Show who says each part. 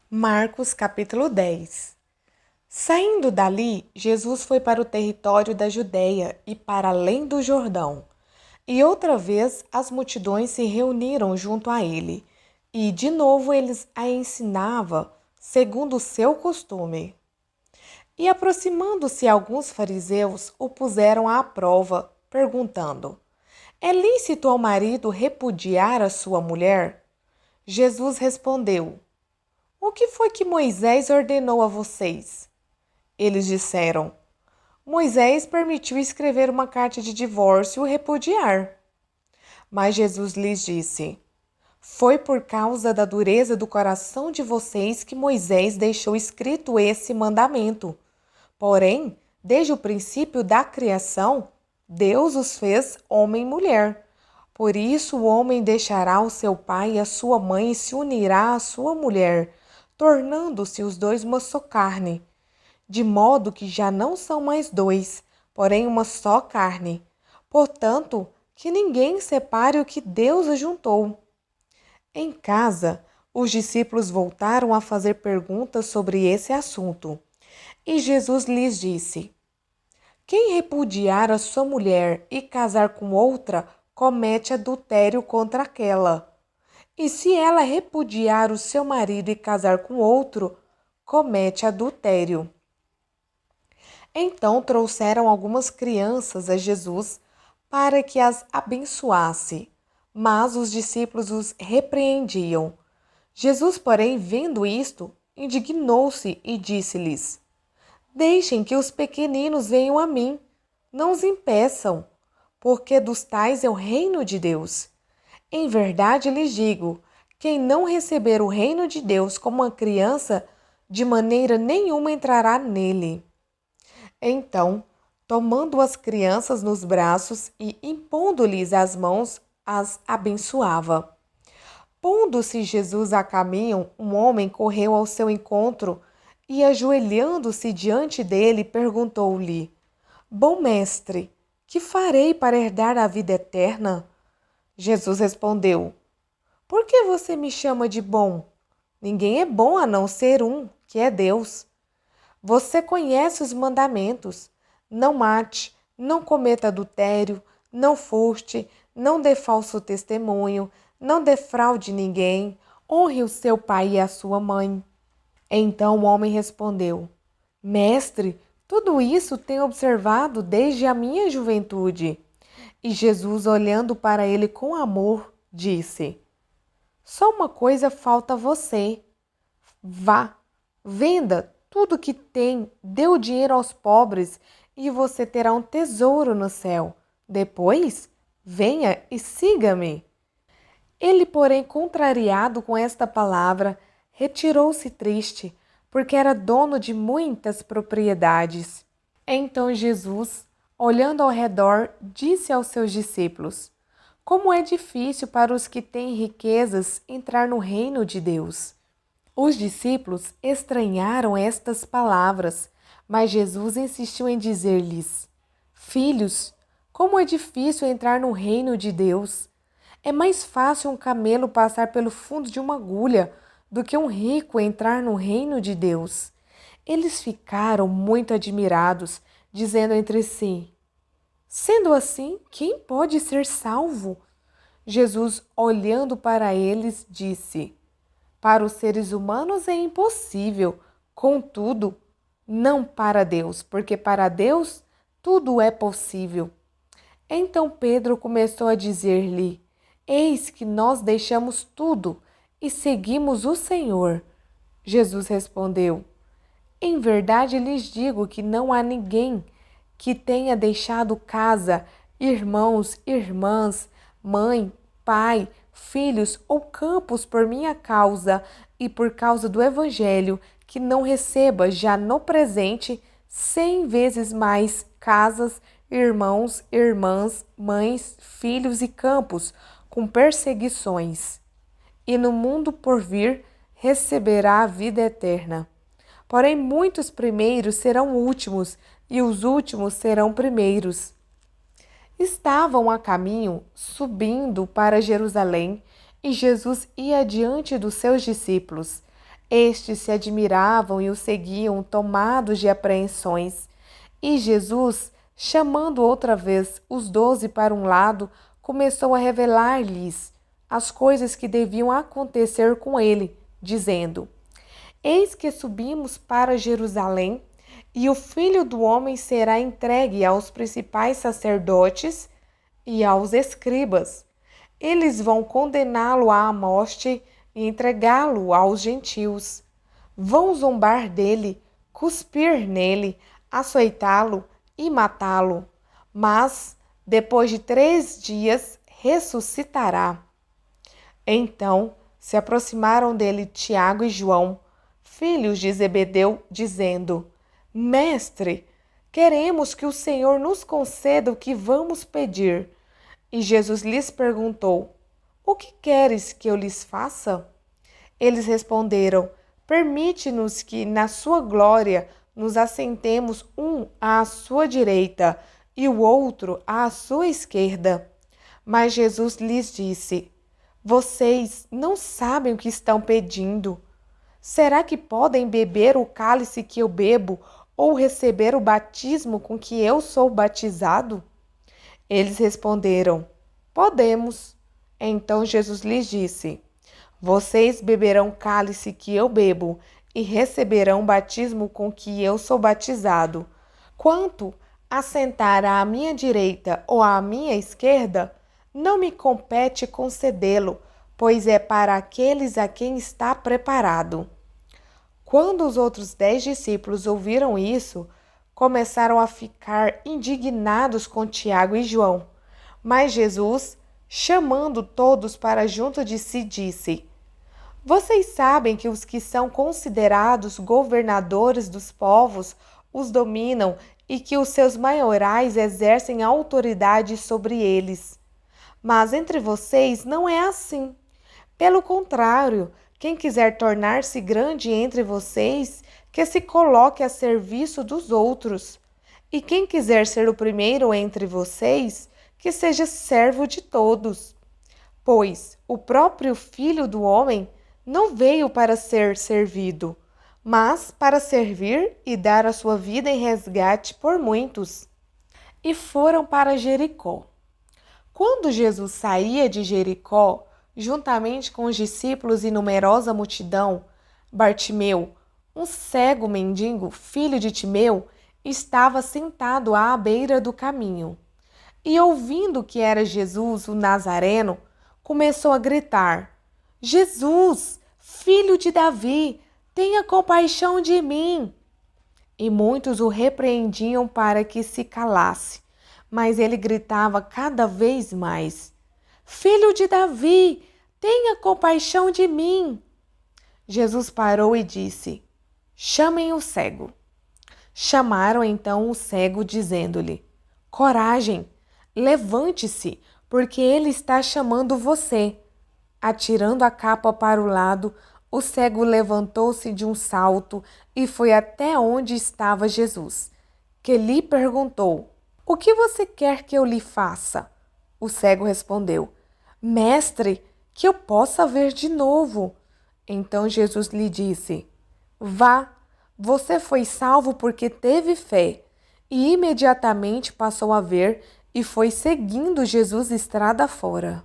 Speaker 1: Marcos capítulo 10. Saindo dali, Jesus foi para o território da Judéia e para além do Jordão. E outra vez as multidões se reuniram junto a ele, e de novo eles a ensinava, segundo o seu costume. E aproximando-se alguns fariseus, o puseram à prova, perguntando: É lícito ao marido repudiar a sua mulher? Jesus respondeu: O que foi que Moisés ordenou a vocês? Eles disseram: Moisés permitiu escrever uma carta de divórcio e repudiar. Mas Jesus lhes disse: Foi por causa da dureza do coração de vocês que Moisés deixou escrito esse mandamento. Porém, desde o princípio da criação, Deus os fez homem e mulher. Por isso, o homem deixará o seu pai e a sua mãe e se unirá à sua mulher, tornando-se os dois uma só carne. De modo que já não são mais dois, porém uma só carne. Portanto, que ninguém separe o que Deus ajuntou. Em casa, os discípulos voltaram a fazer perguntas sobre esse assunto. E Jesus lhes disse: Quem repudiar a sua mulher e casar com outra, comete adultério contra aquela. E se ela repudiar o seu marido e casar com outro, comete adultério. Então trouxeram algumas crianças a Jesus para que as abençoasse, mas os discípulos os repreendiam. Jesus, porém, vendo isto, indignou-se e disse-lhes: Deixem que os pequeninos venham a mim, não os impeçam, porque dos tais é o reino de Deus. Em verdade lhes digo, quem não receber o reino de Deus como uma criança, de maneira nenhuma entrará nele. Então, tomando as crianças nos braços e impondo-lhes as mãos, as abençoava. Pondo-se Jesus a caminho, um homem correu ao seu encontro e, ajoelhando-se diante dele, perguntou-lhe: Bom mestre, que farei para herdar a vida eterna? Jesus respondeu: Por que você me chama de bom? Ninguém é bom a não ser um, que é Deus. Você conhece os mandamentos: não mate, não cometa adultério, não furte, não dê falso testemunho, não defraude ninguém, honre o seu pai e a sua mãe. Então o homem respondeu: Mestre, tudo isso tenho observado desde a minha juventude. E Jesus, olhando para ele com amor, disse: Só uma coisa falta a você. Vá, venda tudo que tem, dê o dinheiro aos pobres e você terá um tesouro no céu. Depois, venha e siga-me. Ele, porém, contrariado com esta palavra, retirou-se triste, porque era dono de muitas propriedades. Então Jesus, olhando ao redor, disse aos seus discípulos: Como é difícil para os que têm riquezas entrar no reino de Deus. Os discípulos estranharam estas palavras, mas Jesus insistiu em dizer-lhes: Filhos, como é difícil entrar no reino de Deus! É mais fácil um camelo passar pelo fundo de uma agulha do que um rico entrar no reino de Deus. Eles ficaram muito admirados, dizendo entre si: Sendo assim, quem pode ser salvo? Jesus, olhando para eles, disse: Para os seres humanos é impossível, contudo, não para Deus, porque para Deus tudo é possível. Então Pedro começou a dizer-lhe: Eis que nós deixamos tudo e seguimos o Senhor. Jesus respondeu: Em verdade lhes digo que não há ninguém que tenha deixado casa, irmãos, irmãs, mãe, pai, filhos ou campos por minha causa e por causa do Evangelho, que não receba já no presente 100 vezes mais casas, irmãos, irmãs, mães, filhos e campos, com perseguições. E no mundo por vir receberá a vida eterna. Porém, muitos primeiros serão últimos, e os últimos serão primeiros. Estavam a caminho, subindo para Jerusalém, e Jesus ia diante dos seus discípulos. Estes se admiravam e o seguiam, tomados de apreensões. E Jesus, chamando outra vez os 12 para um lado, começou a revelar-lhes as coisas que deviam acontecer com ele, dizendo: Eis que subimos para Jerusalém, e o Filho do Homem será entregue aos principais sacerdotes e aos escribas. Eles vão condená-lo à morte e entregá-lo aos gentios. Vão zombar dele, cuspir nele, açoitá-lo e matá-lo. Mas, depois de 3 dias, ressuscitará. Então se aproximaram dele Tiago e João, filhos de Zebedeu, dizendo: Mestre, queremos que o Senhor nos conceda o que vamos pedir. E Jesus lhes perguntou: O que queres que eu lhes faça? Eles responderam: Permite-nos que, na sua glória, nos assentemos um à sua direita e o outro à sua esquerda. Mas Jesus lhes disse: Vocês não sabem o que estão pedindo. Será que podem beber o cálice que eu bebo ou receber o batismo com que eu sou batizado? Eles responderam: Podemos. Então Jesus lhes disse: Vocês beberão o cálice que eu bebo e receberão o batismo com que eu sou batizado. Quanto a sentar à minha direita ou à minha esquerda, não me compete concedê-lo, pois é para aqueles a quem está preparado. Quando os outros 10 discípulos ouviram isso, começaram a ficar indignados com Tiago e João. Mas Jesus, chamando todos para junto de si, disse: Vocês sabem que os que são considerados governadores dos povos os dominam e que os seus maiorais exercem autoridade sobre eles. Mas entre vocês não é assim. Pelo contrário, quem quiser tornar-se grande entre vocês, que se coloque a serviço dos outros. E quem quiser ser o primeiro entre vocês, que seja servo de todos. Pois o próprio Filho do Homem não veio para ser servido, mas para servir e dar a sua vida em resgate por muitos. E foram para Jericó. Quando Jesus saía de Jericó, juntamente com os discípulos e numerosa multidão, Bartimeu, um cego mendigo, filho de Timeu, estava sentado à beira do caminho. E ouvindo que era Jesus, o Nazareno, começou a gritar: Jesus, filho de Davi, tenha compaixão de mim. E muitos o repreendiam para que se calasse, mas ele gritava cada vez mais: Filho de Davi, tenha compaixão de mim. Jesus parou e disse: Chamem o cego. Chamaram então o cego, dizendo-lhe: Coragem, levante-se, porque ele está chamando você. Atirando a capa para o lado, o cego levantou-se de um salto e foi até onde estava Jesus, que lhe perguntou: O que você quer que eu lhe faça? O cego respondeu: Mestre, que eu possa ver de novo. Então Jesus lhe disse: Vá, você foi salvo porque teve fé. E imediatamente passou a ver e foi seguindo Jesus estrada fora.